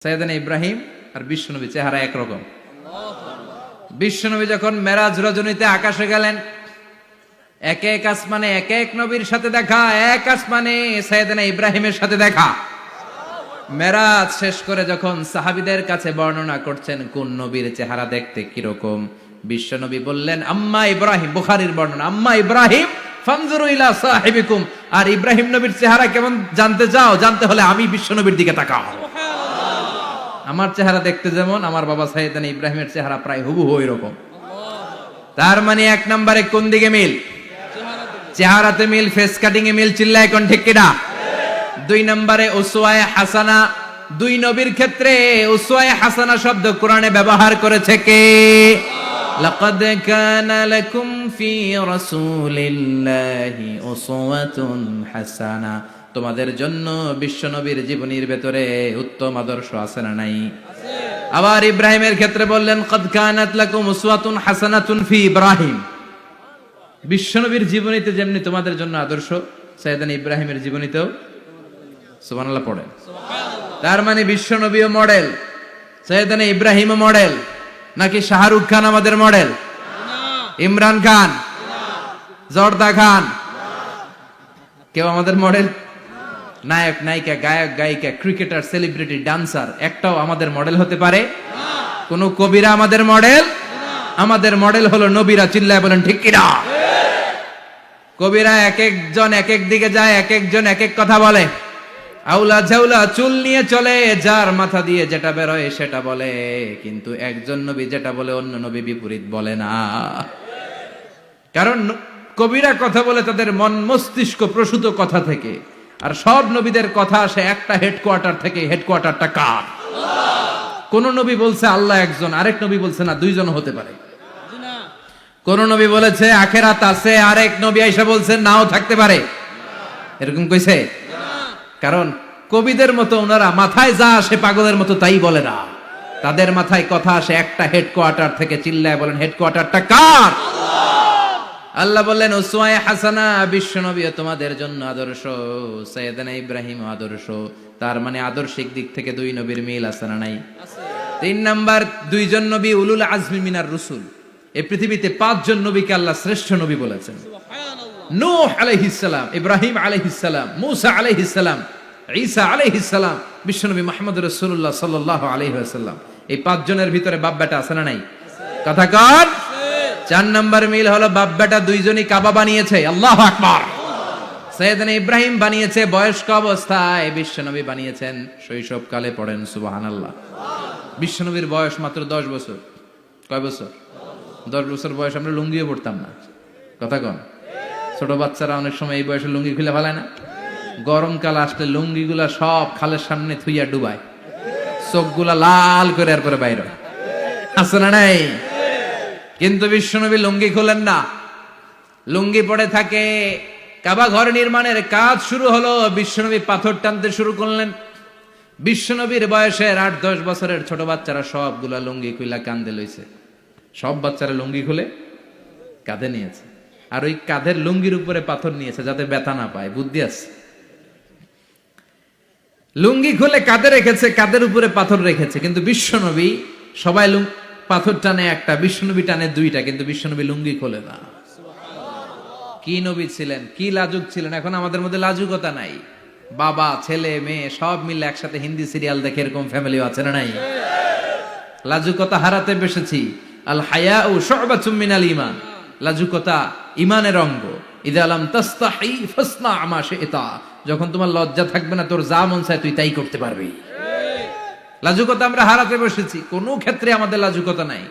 সাইয়েদনা ইব্রাহিম আর বিশ্বনবী চেহারা একরকম। বিশ্বনবী যখন মেরাজ রজনীতে আকাশে গেলেন, এক এক আসমানে এক এক নবীর সাথে দেখা, এক আসমানে সাইয়েদনা ইব্রাহিমের সাথে দেখা। মেরাজ শেষ করে যখন সাহাবীদের কাছে বর্ণনা করছেন কোন নবীর চেহারা দেখতে কিরকম, বিশ্বনবী বললেন আম্মা ইব্রাহিম, বুখারীর বর্ণনা, আম্মা ইব্রাহিম ফানজুরু ইলা সাহিবিকুম। আর ইব্রাহিম নবীর চেহারা কেমন জানতে চাও? জানতে হলে আমি বিশ্বনবীর দিকে তাকাও। আমার চেহারা দেখতে যেমন, আমার বাবা সাইয়েদনা ইব্রাহিমের চেহারা প্রায় হুবহু এরকম। তার মানে এক নম্বরে কোন দিকে মিল? চেহারাতে মিল, ফেস কাটিং এ মিল। চিল্লায় কোন ঠিক কিনা? দুই নম্বরে উসওয়ায়ে হাসানা। দুই নবীর ক্ষেত্রে উসওয়ায়ে হাসানা শব্দ কোরআনে ব্যবহার করেছে কে? লাকাদ কানা লাকুম ফি রাসূলিল্লাহি উসওয়াতুন হাসানা। তোমাদের জন্য বিশ্বনবীর জীবনীর ভেতরে উত্তম আদর্শ আছে না নাই? আবার ইব্রাহিমের ক্ষেত্রে বললেন কদ কানাত লাকুম উসওয়াতুন হাসানাতুন ফি ইব্রাহিম। বিশ্বনবীর জীবনীতে যেমনি তোমাদের জন্য আদর্শ, সাইয়েদনা ইব্রাহিমের জীবনীতেও সুবহানাল্লাহ পড়েন। তার মানে বিশ্বনবীও মডেল, সাইয়েদনা ইব্রাহিমও মডেল। নাকি শাহরুখ খান আমাদের মডেল? ইমরান খান, জর্দা খান, কেউ আমাদের মডেল? নায়ক নায়িকা, গায়ক গায়িকা, ক্রিকেটার, সেলিব্রিটি, ডান্সার একটাও আমাদের মডেল হতে পারে? কোন কবিরা আমাদের মডেল? আমাদের মডেল হলো নবীরা। চিল্লায় বলেন ঠিক কিনা? কবিরা এক একজন এক এক দিকে যায়, এক একজন এক এক কথা বলে। আউলা ঝাউলা চুল নিয়ে চলে, যার মাথা দিয়ে যেটা বেরোয় সেটা বলে, কিন্তু একজন নবী যেটা বলে অন্য নবী বিপরীত বলে না। কারণ কবিরা কথা বলে তাদের মন মস্তিষ্ক প্রসূত কথা থেকে, আর সব নবীদের কথা আসে একটা হেডকোয়ার্টার থেকে। হেডকোয়ার্টারটা কার? কোন নবী বলছে আল্লাহ একজন, আরেক নবী বলছে না দুইজন হতে পারে। কোন নবী বলেছে আখিরাত আছে, আরেক নবী আইসা বলছে নাও থাকতে পারে। এরকম কইছে? কারণ কবিদের মতো ওনারা মাথায় যা আসে পাগলের মতো তাই বলে না। তাদের মাথায় কথা আসে একটা হেডকোয়ার্টার থেকে। চিল্লায় বলেন হেডকোয়ার্টারটা কার? আল্লাহ বললেন উসওয়ায়ে হাসানা, বিশ্বনবী তোমাদের জন্য আদর্শ, সাইয়েদনা ইব্রাহিম আদর্শ। তার মানে আদর্শিক দিক থেকে দুই নবীর মিল আছে না নাই? তিন নাম্বার, দুইজন নবী উলুল আজমি মিনার রসুল। এই পৃথিবীতে পাঁচজন নবীকে আল্লাহ শ্রেষ্ঠ নবী বলেছেন। নূহ আলাইহিস সালাম, ইব্রাহিম আলাইহিস সালাম, মূসা আলাইহিস সালাম, ঈসা আলাইহিস সালাম, বিশ্বনবী মুহাম্মদ রাসূলুল্লাহ সাল্লাল্লাহু আলাইহি ওয়াসাল্লাম। এই পাঁচজনের ভিতরে বাপ বেটা আছে না নাই? কথা কর। চার নাম্বার মিল হলো বাপ বেটা দুইজনই কাবা বানিয়েছে। আল্লাহু আকবার। সাইয়েদনা ইব্রাহিম বানিয়েছে বয়স্ক অবস্থায়, বিশ্বনবী বানিয়েছেন শৈশবকালে। পড়েন সুবহানাল্লাহ। বিশ্বনবীর বয়স মাত্র 10 বছর। কয় বছর? 10 বছর বয়স আমরা লুঙ্গিও পড়তাম না। কথা কন। ছোট বাচ্চারা অনেক সময় এই বয়সে লুঙ্গি খুলে ফেলায় না? গরমকাল আসলে লুঙ্গিগুলা সব খালের সামনে থুইয়া ডুবায়, চোখগুলা লাল করে এরপরে বাইরে আছে না নাই? কিন্তু বিশ্বনবী লুঙ্গি খোলেন না, লুঙ্গি পড়ে থাকে। কাবা ঘর নির্মাণের কাজ শুরু হলো, বিশ্বনবী পাথর টানতে শুরু করলেন। বিশ্বনবীর বয়সের 8-10 বছরের ছোট বাচ্চারা সবগুলা লুঙ্গি খুইলা কাঁধে লইছে। সব বাচ্চারা লুঙ্গি খুলে কাঁধে নিয়েছে, আর ওই কাঁধের লুঙ্গির উপরে পাথর নিয়েছে যাতে ব্যথা না পায়। বুদ্ধি আছে। লুঙ্গি খুলে কাঁধে রেখেছে, কাঁধের উপরে পাথর রেখেছে। কিন্তু বিশ্বনবী, সবাই পাথর টানে একটা, বিশ্বনবী টানে দুইটা, কিন্তু বিশ্বনবী লুঙ্গি খোলে না। কি নবী ছিলেন, কি লাজুক ছিলেন! এখন আমাদের মধ্যে লাজুকতা নাই। বাবা ছেলে মেয়ে সব মিলে একসাথে হিন্দি সিরিয়াল দেখে, এরকম ফ্যামিলিও আছে না নাই? লাজুকতা হারাতে বসেছি। আল হায়াউ শু'বাতুম মিনাল ঈমান। লাজুকতা ঈমানের অঙ্গ। ইযা লাম তাস্তাহি ফাসনা মা শি'তা। যখন তোমার লজ্জা থাকবে না, তোর যা মন চায় তুই তাই করতে পারবি। লাজুকতা আমরা হারাতে বসেছি, কোনো ক্ষেত্রে আমাদের লাজুকতা নাই।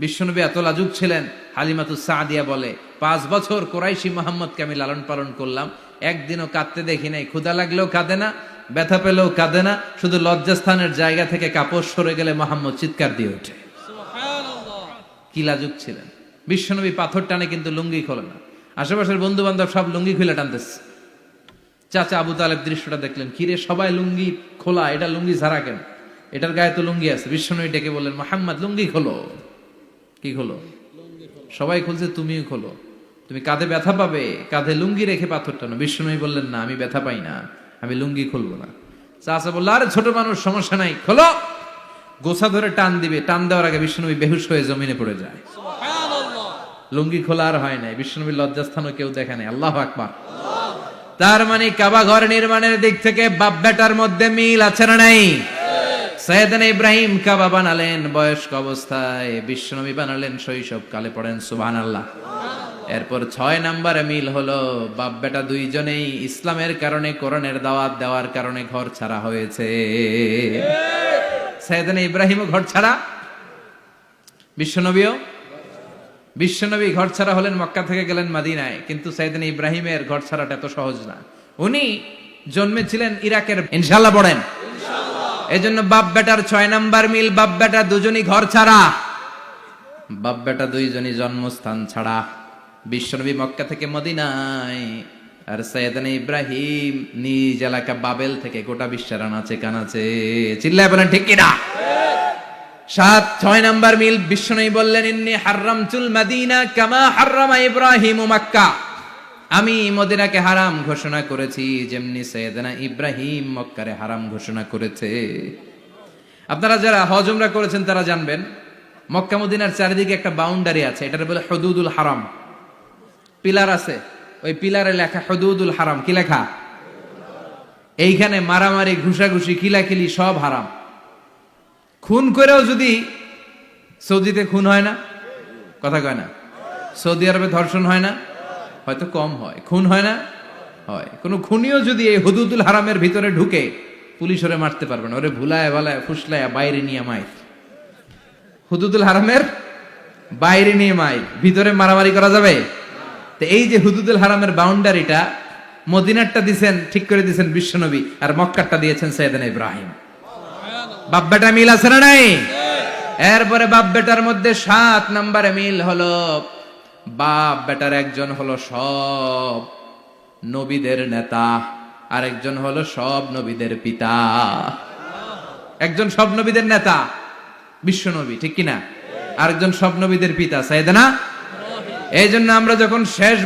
বিশ্বনবী এত লাজুক ছিলেন, হালিমাতুস সাদিয়া বলে 5 বছর কুরাইশি মুহাম্মদকে আমি লালন পালন করলাম, একদিনও কাঁদতে দেখি নাই। ক্ষুধা লাগলেও কাঁদে না, ব্যথা পেলেও কাঁদে না, শুধু লজ্জাস্থানের জায়গা থেকে কাপড় সরে গেলে মুহাম্মদ চিৎকার দিয়ে ওঠে। কি লাজুক ছিলেন! বিশ্বনবী পাথর টানে কিন্তু লুঙ্গি খোলে না। আশেপাশের বন্ধু বান্ধব সব লুঙ্গি খুলে টানতেছে। চাচা আবু তালেব দৃশ্যটা দেখলেন, কিরে সবাই লুঙ্গি খোলা, এটা লুঙ্গি ছাড়া কেন? এটার গায়ে তো লুঙ্গি আছে। বিশ্বনবী ডেকে বললেন মুহাম্মদ লুঙ্গি খোলো। কি খোলো? সবাই খুলছে, তুমিও খোলো। তুমি কাঁধে ব্যথা পাবে, কাঁধে লুঙ্গি রেখে পাথর টানো। বিশ্বনবী বললেন না, আমি ব্যথা পাই না, আমি লুঙ্গি খুলবো না। চাচা বলল, আরে ছোট মানুষ, সমস্যা নাই, খোলো। গোছা ধরে টান দিবে, টান দেওয়ার আগে বিশ্বনবী বেহুশ হয়ে জমিনে পড়ে যায়। লুঙ্গি খোলা আর হয় নাই, বিশ্বনবীর লজ্জাস্থানও কেউ দেখে নাই। আল্লাহু আকবার। তার মানে কাবা ঘর নির্মাণের দিক থেকে বাপ বেটার মধ্যে মিল আছে না নাই? সাইয়েদনা ইব্রাহিম কাবা বানালেন বয়স্ক অবস্থায়, বিশ্বনবী বানালেন শৈশবকালে। পড়েন সুবহানাল্লাহ। এরপর 6 নম্বরে মিল হলো, বাপ বেটা দুইজনেই ইসলামের কারণে, কোরআনের দাওয়াত দেওয়ার কারণে ঘর ছাড়া হয়েছে। সাইয়েদনা ইব্রাহিমও ঘর ছাড়া, বিশ্বনবী ঘর ছাড়া হলেন, মক্কা থেকে গেলেন মদিনায়। কিন্তু সাইয়েদনা ইব্রাহিমের ঘর ছাড়াটা এত সহজ না। উনি জন্মেছিলেন ইরাকের। ইনশাআল্লাহ পড়েন। এজন্য বাপ বেটার 6 নাম্বার মিল, বাপ বেটা দুজনই ঘর ছাড়া, বাপ বেটা দুইজনই জন্মস্থান ছাড়া। বিশ্বনবী মক্কা থেকে মদিনায়, আর সাইয়েদনা ইব্রাহিম নিজ এলাকা বাবেল থেকে গোটা বিশ্বের আনাচে কানাচে। চিল্লায় বলেন ঠিক কিনা? 6 নাম্বার মিল, বিশ্বনবী বললেন, ইন্নী হাররামতুল মাদিনা কামা হাররামা ইব্রাহিম মক্কা। আমি মদিনাকে হারাম ঘোষণা করেছি যেমনি সাইয়েদনা ইব্রাহিম মক্কারে হারাম ঘোষণা করেছে। আপনারা যারা হজ উমরা করেছেন তারা জানবেন, মক্কা মদিনার চারিদিকে একটা বাউন্ডারি আছে, এটার বলে হুদুদুল হারাম। পিলার আছে, ওই পিলারে লেখা হুদুদুল হারাম। কি লেখা? এইখানে মারামারি, ঘুষাঘুষি, কিলাকিলি সব হারাম। খুন করেও যদি, সৌদিতে খুন হয় না, কথা কয় না? সৌদি আরবে ধর্ষণ হয় না? হয়তো কম হয়, খুন হয় না? হয়। কোন খুনিও যদি এই হুদুদুল হারামের ভিতরে ঢুকে, পুলিশ ওরে মারতে পারবে না। ওরে ভুলায় ভালায় ফুসলায় বাইরে নিয়ে মাইর। হুদুদুল হারামের বাইরে নিয়ে মাইর, ভিতরে মারামারি করা যাবে? তো এই যে হুদুদুল হারামের বাউন্ডারিটা, মদিনারটা দিয়েছেন, ঠিক করে দিয়েছেন বিশ্বনবী, আর মক্কারটা দিয়েছেন সাইয়েদনা ইব্রাহিম। বাপ বেটা মিল আছে না নাই? এরপরে বাপ বেটার মধ্যে 7 নম্বরে মিল হলো, বাপ বেটার একজন হলো সব নবীদের নেতা, আর একজন হলো সব নবীদের পিতা। একজন সব নবীদের নেতা বিশ্বনবী, ঠিক কিনা? আরেকজন সব নবীদের পিতা সাইয়েদনা। এই জন্য আমরা যখন শেষ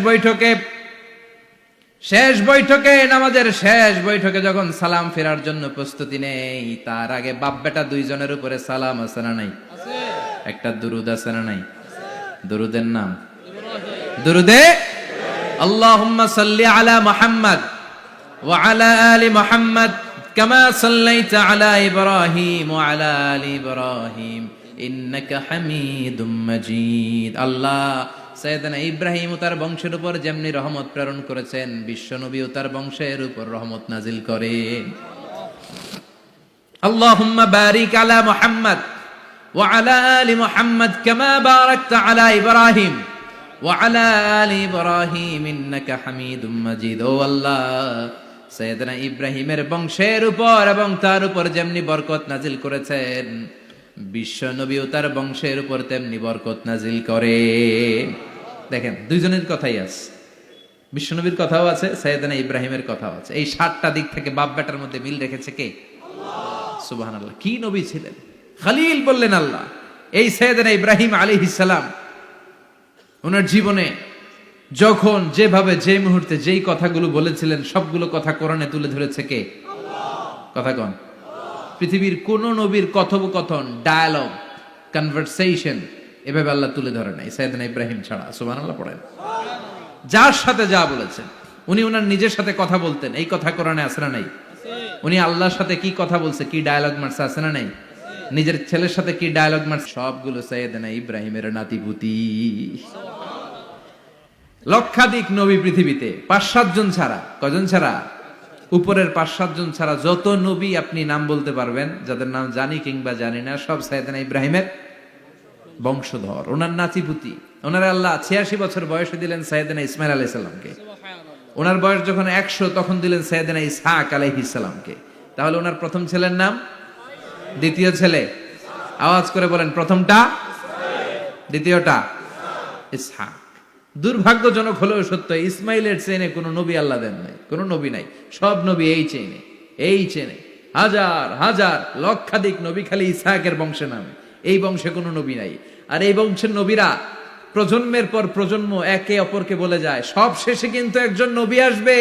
বৈঠকে নামাজের শেষ বৈঠকে যখন সালাম ফেরার জন্য প্রস্তুতি নেই, তার আগে বাপ বেটা দুইজনের উপরে সালাম আছে না নাই? একটা দুরুদ আছে না নাই? দুরুদের নাম দুরুদে আল্লাহুম্মা সাল্লি আলা মুহাম্মদ ওয়া আলা আলি মুহাম্মদ কামা সাল্লাইতা আলা ইব্রাহিম ওয়া আলা আলি ইব্রাহিম ইন্নাকা হামিদুম মাজিদ। আল্লাহ সাইয়েদনা ইব্রাহিম ও তার বংশের উপর যেমনি রহমত প্রেরণ করেছেন, বিশ্বনবী ও তার বংশের উপর রহমত নাজিল করেন। আল্লাহুম্মা বারিক আলা মুহাম্মদ ওয়া আলা আলি মুহাম্মদ কামা বারাকতা আলা ইব্রাহিম ওয়া আলা আলি ইব্রাহিম ইন্নাকা হামিদুম মাজিদ। ও আল্লাহ, সাইয়েদনা ইব্রাহিমের বংশের উপর এবং তার উপর যেমনি বরকত নাজিল করেছেন, বিশ্বনবী ও তার বংশের উপর তেমনি বরকত নাজিল করে। দেখেন, দুইজনের কথাই আছে, বিশ্বনবীর কথাও আছে, সাইয়েদনা ইব্রাহিমের কথাও আছে। এই 7টা দিক থেকে বাপ বেটার মধ্যে মিল রেখেছে কে? আল্লাহ। সুবহানাল্লাহ। কি নবী ছিলেন! খলিল বললেন আল্লাহ। এই সাইয়েদনা ইব্রাহিম আলাইহিস সালাম, ওনার জীবনে যখন যেভাবে, যে মুহূর্তে যেই কথাগুলো বলেছিলেন, সবগুলো কথা কোরআনে তুলে ধরেছে কে? আল্লাহ। কথা কন। পৃথিবীর কোন নবীর কথোপকথন, ডায়ালগ, কনভারসেশন এভাবে আল্লাহ তুলে ধরে নাই সাইয়েদনা ইব্রাহিম ছাড়া। সুবহানাল্লাহ পড়েন। যার সাথে যা বলেছেন, উনি ওনার নিজের সাথে কথা বলতেন, এই কথা কোরআনে আছে না নাই? উনি আল্লাহর সাথে কি কথা বলছে, কি ডায়ালগ মারছে, আছে না নাই? নিজের ছেলের সাথে কি ডায়ালগ মারছে, সবগুলো সাইয়েদনা ইব্রাহিমের নাতিপুতি। লক্ষাধিক নবী পৃথিবীতে, 5-7 জন ছাড়া। কয়জন ছাড়া? উপরের 5-7 জন ছাড়া যত নবী আপনি নাম বলতে পারবেন, যাদের নাম জানি কিংবা জানি না, সব সাইয়েদনা ইব্রাহিমের বংশধর, ওনার নাতিপুতি। ওনার আল্লাহ 86 বছর বয়সে দিলেন সাইয়েদনা ইসমাইল আলাইহিস সালামকে। ওনার বয়স যখন 100 তখন দিলেন সাইয়েদনা ইসহাক আলাইহিস সালামকে। তাহলে ওনার প্রথম ছেলের নাম, দ্বিতীয় ছেলে, আওয়াজ করে বলেন, প্রথমটা দ্বিতীয়টা ইসহাক। দুর্ভাগ্যজনক হলেও সত্য, ইসমাইলের চেনে কোন নবী আল্লাহ দেন নাই, কোন নবী নাই। সব নবী এই চেনে হাজার হাজার লক্ষাধিক নবী খালি ইসহাকের বংশে নামে। এই বংশে কোনো নবী নাই। আর এই বংশের নবীরা প্রজন্মের পর প্রজন্ম একে অপরকে বলে যায়, সব শেষে কিন্তু একজন নবী আসবে,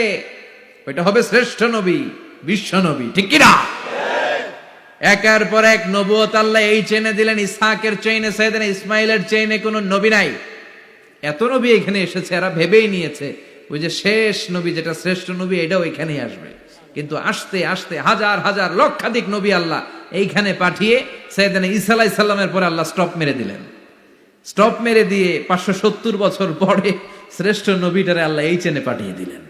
ওইটা হবে শ্রেষ্ঠ নবী। বিশ্ব নবী, ঠিক কি না? একের পর এক নবুয়ত আল্লাহ এই চেইনে দিলেন। ইসহাকের চেইনে, সাইয়েদনা ইসমাইলের চেইনে কোনো নবী নাই। এত নবী এখানে এসেছে, এরা ভেবেই নিয়েছে ওই যে শেষ নবী, যেটা শ্রেষ্ঠ নবী, এটাও এখানেই আসবে। কিন্তু আস্তে আস্তে হাজার হাজার লক্ষাধিক নবী আল্লাহ এইখানে পাঠিয়ে সাইয়েদনা ঈসা আলাইহিস সালামের পরে আল্লাহ স্টপ মেরে দিলেন। স্টপ মেরে দিয়ে 570 বছর পরে শ্রেষ্ঠ নবীটারে আল্লাহ এই চেনে পাঠিয়ে দিলেন।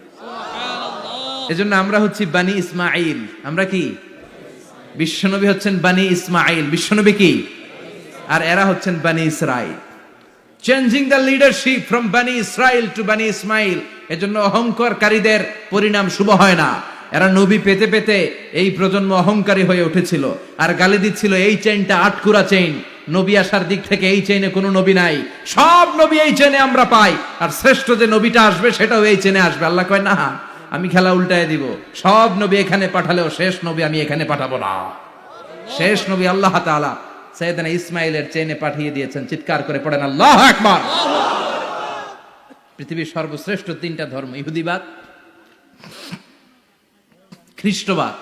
এজন্য আমরা হচ্ছি বানি ইসমাইল। আমরা কি? বিশ্বনবী হচ্ছেন বানি ইসমাইল, বিশ্বনবী কি? আর এরা হচ্ছেন বানি Israil. Changing the leadership from বানি ইসরাইল টু বানি ইসমাইল। এজন্য অহংকারীদের পরিণাম শুভ হয় না। এরা নবী পেতে পেতে এই প্রজন্ম অহংকারী হয়ে উঠেছিল আর গালি দিচ্ছিল এই চেইনটা আটকুরা চেইন, নবী আসার দিক থেকে এই চেইনে কোনো নবী নাই, সব নবী এই চেইনে আমরা পাই, আর শ্রেষ্ঠ যে নবীটা আসবে সেটাও এই চেইনে আসবে। আল্লাহ কয় না, আমি খেলা উল্টায় দিব, সব নবী এখানে পাঠালেও শেষ নবী আমি এখানে পাঠাবো না। শেষ নবী আল্লাহ তাআলা সাইয়েদনা ইসমাইলের চেইনে পাঠিয়ে দিয়েছেন। চিৎকার করে পড়েন আল্লাহু আকবার। পৃথিবীর সর্বশ্রেষ্ঠ তিনটা ধর্ম, ইহুদিবাদ, খ্রিস্টবাদ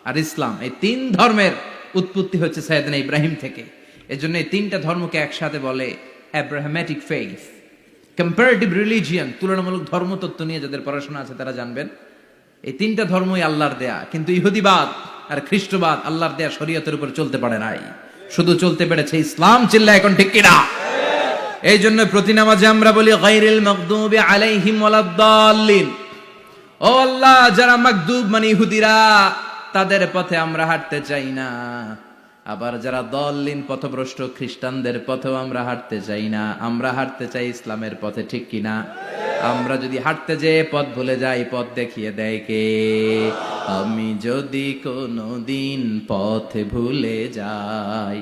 আর ইসলাম, এই তিন ধর্মের উৎপত্তি হচ্ছে সাইয়েদনা ইব্রাহিম থেকে। এজন্য এই তিনটা ধর্মকে একসাথে বলে অ্যাব্রাহামেটিক ফেইথ, কম্পারেটিভ রিলিজিয়ন। তুলনামূলক ধর্মতত্ত্ব নিয়ে যাদের পড়াশোনা আছে তারা জানবেন এই তিনটা ধর্মই আল্লাহর দেয়া। কিন্তু ইহুদিবাদ আর খ্রিস্টবাদ আল্লাহর দেয়া শরীয়তের উপর চলতে পারে নাই, শুধু চলতে পেরেছে ইসলাম। চিল্লা এখন ঠিক কিনা? এই জন্য প্রতি নামাজে আমরা বলি গায়রিল মাগদুবি আলাইহিম ওয়ালাদ-দাল্লিন। ও আল্লাহ, যারা মাগদুব মানে ইহুদিরা, তাদের পথে আমরা হাঁটতে চাই না। আবার যারা দল্লিন পথভ্রষ্ট খ্রিস্টানদের পথেও আমরা হাঁটতে চাই না। আমরা হাঁটতে চাই ইসলামের পথে, ঠিক কিনা? আমরা যদি হাঁটতে যেয়ে পথ ভুলে যাই, পথ দেখিয়ে দেয় কে? আমি যদি কোনোদিন পথে ভুলে যাই,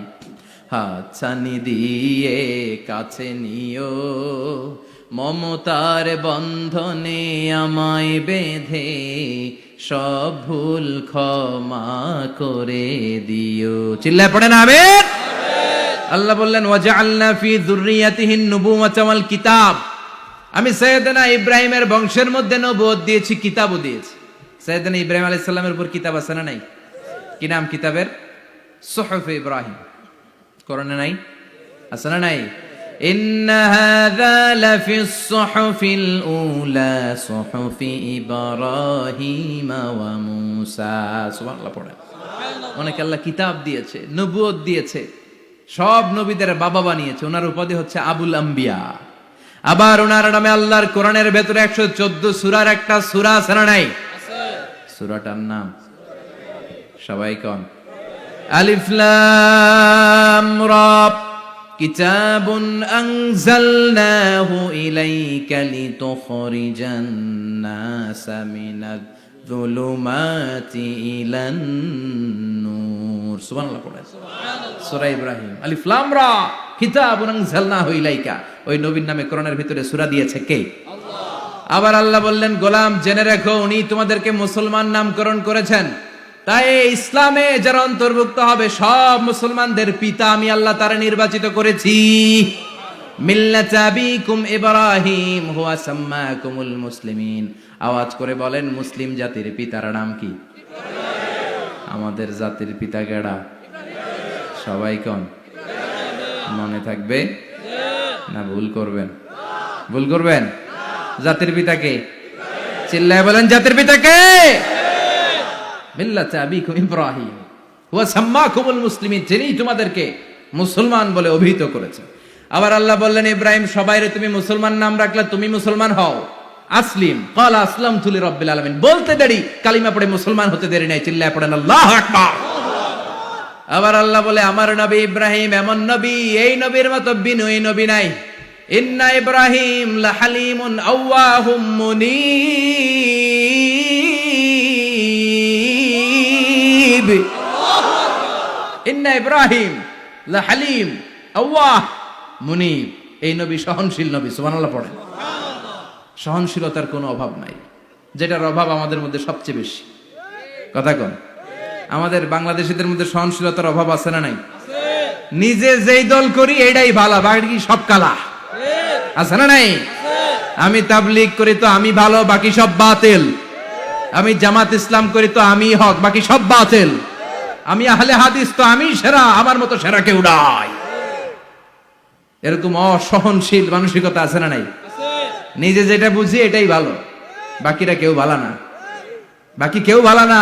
হাতছানি দিয়ে কাছে নিও, মমতার বন্ধনে আমায় বেঁধে সব ভুল ক্ষমা করে দিও। চিল্লায় পড়েন আমিন। আল্লাহ বললেন ওয়াজআলনা ফি যুররিয়াতিহিন নুবুওয়াতা ওয়াল কিতাব। আমি সাইয়েদনা ইব্রাহিমের বংশের মধ্যে নবুয়ত দিয়েছি, কিতাবও দিয়েছি। সাইয়েদনা ইব্রাহিম আলাইহিস সালামের উপর কিতাব আছে না নাই? কি নাম কিতাবের? সুহুফে ইব্রাহিম। কোরআনে নাই? আছে না নাই? ইন্না হাযা লাফিস সুহুফিল উলা সুহুফি ইব্রাহিম ওয়া মূসা। সুবহানাল্লাহ পড়েন। অনেক আল্লাহ কিতাব দিয়েছে, নবুয়ত দিয়েছে, সব নবীদের বাবা বানিয়েছে। ওনার উপাধি হচ্ছে আবুল আম্বিয়া। আবার ওনার নামে আল্লাহর কোরআনের ভেতরে 114 সূরার একটা সূরা আছে না নাই? সূরাটার নাম সবাই কোন? আলিফ লাম রা। কিতাবুন আনজালনাহু ইলাইকা লিতুখরিজান নাসা মিনাজ যুলুমাতি ইলান নূর। সুবহানাল্লাহ পড়েন। সূরা ইব্রাহিম, আলিফ লাম রা, কিতাবুন আনজালনাহু ইলাইকা। ওই নবীর নামে কোরআনের ভিতরে সূরা দিয়েছে কে? আল্লাহ। আবার আল্লাহ বললেন, গোলাম জেনে রাখো, উনি তোমাদেরকে মুসলমান নামকরণ করেছেন। তাই ইসলামে যারা অন্তর্ভুক্ত হবে সব মুসলমানদের পিতা আমি আল্লাহ তারা নির্বাচিত করেছি। মিল্লাত আবিকুম ইব্রাহিম হুয়া সাম্মাকুমুল মুসলিমিন। আওয়াজ করে বলেন, মুসলিম জাতির পিতার নাম কি? আমাদের জাতির পিতা কেডা? সবাই কোন? মনে থাকবে না ভুল করবেন? ভুল করবেন? জাতির পিতা কে? চিল্লায় বলেন, জাতির পিতা কে? মিল্লাত আবিকুম ইব্রাহিম ওয়া সাম্মাকুমুল মুসলিমিন, যিনি তোমাদেরকে মুসলমান বলে অভিহিত করেছে। আবার আল্লাহ বললেন, ইব্রাহিম সবাইরে তুমি মুসলমান নাম রাখলে, তুমি মুসলমান হও। আসলিম ক্বালা আসলামতু লিরাব্বিল আলামিন, বলতে দেরি, কালিমা পড়ে মুসলমান হতে দেরি নাই। চিল্লায় পড়েন আল্লাহু আকবার। আবার আল্লাহ বলে, আমার নবী ইব্রাহিম এমন নবী, এই নবীর মতো বিনয়ী নবী নাই। ইন্না ইব্রাহিম লাহালিমুন আওয়াহুম মুনীব। ইন্না ইব্রাহিম লাহালিম আওয়াহ মুনীব। এই নবী সহনশীল নবী। সুবহানাল্লাহ পড়েন। সহনশীলতার কোনো অভাব নাই, যেটার অভাব আমাদের মধ্যে সবচেয়ে বেশি। কথা কোন? আমাদের বাংলাদেশীদের মধ্যে সহনশীলতার অভাব আছে না নাই? নিজে যেই দল করি এটাই ভালো, বাকি সব কালা। আছে না নাই? আমি তাবলীগ করি তো আমি ভালো, বাকি সব বাতিল। আমি জামাত ইসলাম করি তো আমি হক, বাকি সব বাতিল। আমি আহলে হাদিস তো আমি সেরা, আমার মতো সেরা কেউ নাই। এরকম অসহনশীল মানসিকতা আছে না নাই? নিজে যেটা বুঝি এটাই ভালো, বাকিরা কেউ ভালো না, বাকি কেউ ভালো না।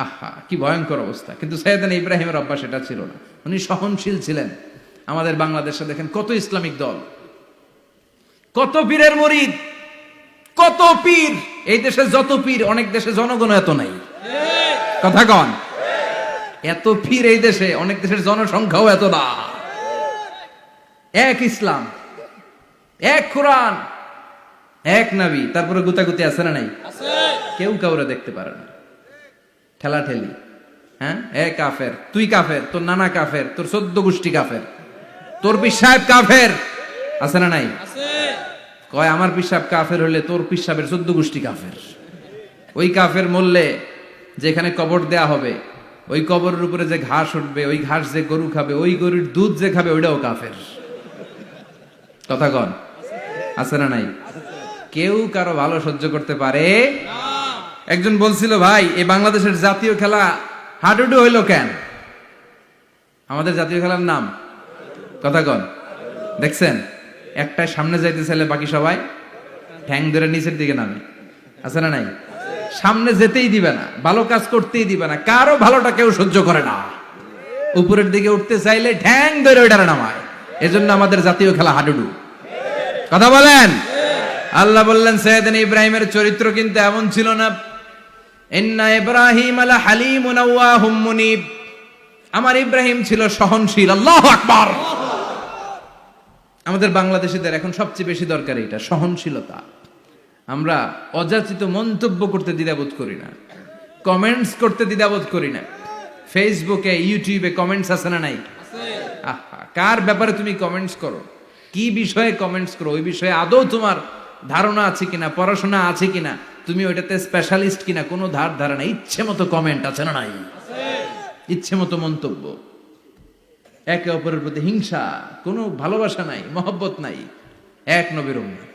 আহা, কি ভয়ঙ্কর অবস্থা। কিন্তু সাইয়েদনা ইব্রাহিমের অভ্যাস এটা ছিল না, উনি সহনশীল ছিলেন। আমাদের বাংলাদেশে দেখেন কত ইসলামিক দল, কত পীরের মুরিদ, কত পীর। এই দেশে যত পীর, অনেক দেশে জনগণ এত নাই। কথা কন, এত পীর এই দেশে, অনেক দেশের জনসংখ্যাও এত না। এক ইসলাম, এক কোরআন, এক নবী, তারপরে গুতাগুতি আছে না নাই? কেউ কাউরে দেখতে পারে না, ঠেলা ঠেলি। হ্যাঁ, এ কাফের, তুই কাফের, তোর নানা কাফের, তোর 14 গোষ্ঠী কাফের, তোর পীর সাহেব কাফের, আছে না নাই? কয় আমার পীর সাহেব কাফের হলে তোর পীর সাহেবের 14 গোষ্ঠী কাফের। ওই কাফের মরলে যেখানে কবর দেয়া হবে, ওই কবরের উপরে যে ঘাস উঠবে, ওই ঘাস যে গরু খাবে, ওই গরুর দুধ যে খাবে, ওইটাও কাফের। কথা কন, আছে না নাই? কেউ কারো ভালো সহ্য করতে পারে না। একজন বলছিল, ভাই এই বাংলাদেশের জাতীয় খেলা হাডুডু হইলো কেন? আমাদের জাতীয় খেলার নাম, কথা কন, দেখছেন? একটা সামনে যাইতে চাইলে বাকি সবাই ঠ্যাং ধরে নিচের দিকে নামে, আছে না নাই? সামনে যেতেই দিবে না, ভালো কাজ করতেই দিবে না, কারো ভালোটা কেউ সহ্য করে না। উপরের দিকে উঠতে চাইলে ঠ্যাং ধরে ওইটারে নামায়। এজন্য আমাদের জাতীয় খেলা হাডুডু। কথা বলেন। আল্লাহ বললেন সাইয়েদনা ইব্রাহিমের চরিত্র কিন্তু এমন ছিল না। ইন্না ইব্রাহিম আলা হালিমুন আওয়াহুম মুনিব। আমার ইব্রাহিম ছিল সহনশীল। আল্লাহু আকবার। আমাদের বাংলাদেশীদের এখন সবচেয়ে বেশি দরকার এটা, সহনশীলতা। আমরা অযাচিত মন্তব্য করতে দ্বিধাবোধ করি না, কমেন্টস করতে দ্বিধাবোধ করি না। ফেসবুকে, ইউটিউবে কমেন্টস আছে না নাই? আহা, কার ব্যাপারে তুমি কমেন্টস করো, কি বিষয়ে কমেন্টস করো, ওই বিষয়ে আদৌ তোমার ধারণা আছে কিনা, পড়াশোনা আছে কিনা, তুমি ওইটাতে স্পেশালিস্ট কিনা, কোনো ধারণা। ইচ্ছে মতো কমেন্ট আছে না নাই? ইচ্ছে মতো মন্তব্য, একে অপরের প্রতি হিংসা, কোনো ভালোবাসা নাই, মহব্বত নাই। এক নবীর উম্মত,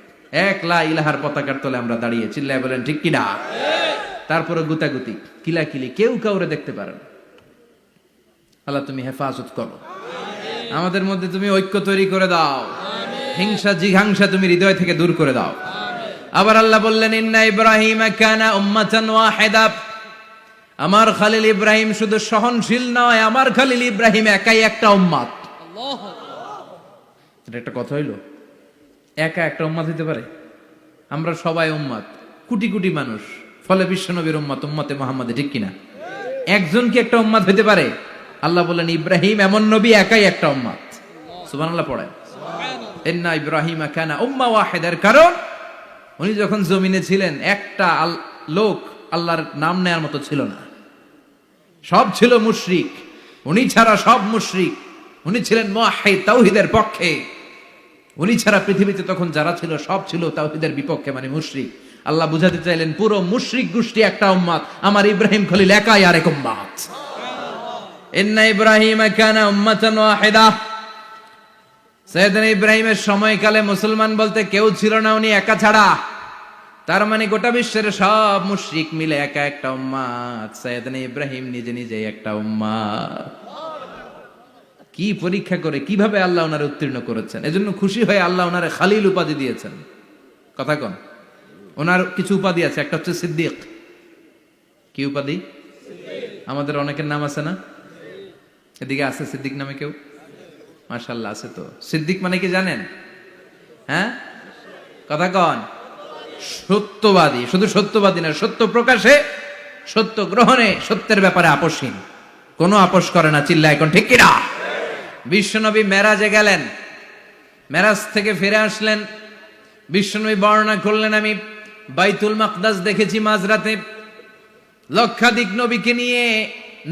এক লা ইলাহার পতাকার তলে আমরা দাঁড়িয়ে, চিল্লায় বলেন ঠিক কিনা? তারপরে গুতাগুতি, কিলাকিলি, কেউ কাউরে দেখতে পারে না। আল্লাহ তুমি হেফাজত করো, আমাদের মধ্যে তুমি ঐক্য তৈরি করে দাও, হিংসা জিঘাংসা তুমি হৃদয় থেকে দূর করে দাও। আবার আল্লাহ বললেন ইন্না ইব্রাহিম কানা উম্মাতান ওয়াহিদা। আমার খলিল ইব্রাহিম শুধু সহনশীল নয়, আমার খলিল ইব্রাহিম একাই একটা উম্মত। এটা একটা কথা হইলো, একা একটা উম্মত হইতে পারে? আমরা সবাই উম্মত, কোটি কোটি মানুষ, ফলে বিশ্ব নবীর উম্মত, উম্মতে মুহাম্মাদে, ঠিক কিনা? একজন কি একটা উম্মত হইতে পারে? আল্লাহ বললেন ইব্রাহিম এমন নবী, একাই একটা উম্মত। সুবহানাল্লাহ পড়েন। ইন্না ইব্রাহিম কানা উম্মাহ ওয়াহিদার কারণ উনি যখন জমিনে ছিলেন একটা লোক আল্লাহর নাম নেয়ার মতো ছিল না, সব ছিল মুশরিক। উনি ছাড়া সব মুশরিক। উনি ছিলেন মুওয়াহহিদ, তাওহীদের পক্ষে। উনি ছাড়া পৃথিবীতে তখন যারা ছিল সব ছিল তাওহীদের বিপক্ষে, মানে মুশরিক। আল্লাহ বুঝাতে চাইলেন পুরো মুশরিক গোষ্ঠী একটা উম্মত, আমার ইব্রাহিম খলিল একাই আরেক উম্মত। ইন্না ইব্রাহিম কানা উম্মাতান ওয়াহিদা। সাইয়েদনা ইব্রাহিমের সময়কালে মুসলমান বলতে কেউ ছিল না, উনি একা ছাড়া। তার মানে গোটা বিশ্বের সব মুশরিক মিলে একা একটা উম্মত, সাইয়েদনা ইব্রাহিম নিজে নিজে একটা উম্মত। কি পরীক্ষা করে, কিভাবে আল্লাহ ওনারে উত্তীর্ণ করেছেন। এজন্য খুশি হয়ে আল্লাহ ওনারে খালিল উপাধি দিয়েছেন। কথা কন, ওনার কিছু উপাধি আছে, একটা হচ্ছে সিদ্দিক। কি উপাধি? আমাদের অনেকের নাম আছে না? এদিকে আছে সিদ্দিক নামে কেউ? মাশাআল্লাহ আছে তো। সিদ্দিক মানে কি জানেন? হ্যাঁ, কথা কন। সত্যবাদী। শুধু সত্যবাদী না, সত্য প্রকাশে, সত্য গ্রহণে, সত্যের ব্যাপারে আপোষহীন, কোনো আপোষ করে না। চিল্লায় এখন ঠিক কিনা? বিশ্বনবী মেরাজে গেলেন, মেরাজ থেকে ফিরে আসলেন। বিশ্বনবী বর্ণনা করলেন, আমি বাইতুল মাকদাস দেখেছি মাঝরাতে, লক্ষাধিক নবীকে নিয়ে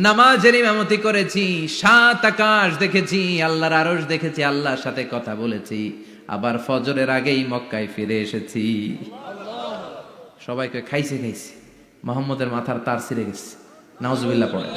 নামাজের ইমামতি করেছি, 7 আকাশ দেখেছি, আল্লাহর আরশ দেখেছি, আল্লাহর সাথে কথা বলেছি, আবার ফজরের আগেই মক্কায় ফিরে এসেছি। সবাইকে খাইছে খাইছে, মুহাম্মদের মাথার তার ছিঁড়ে গেছে। নাউজুবিল্লাহ পড়ে।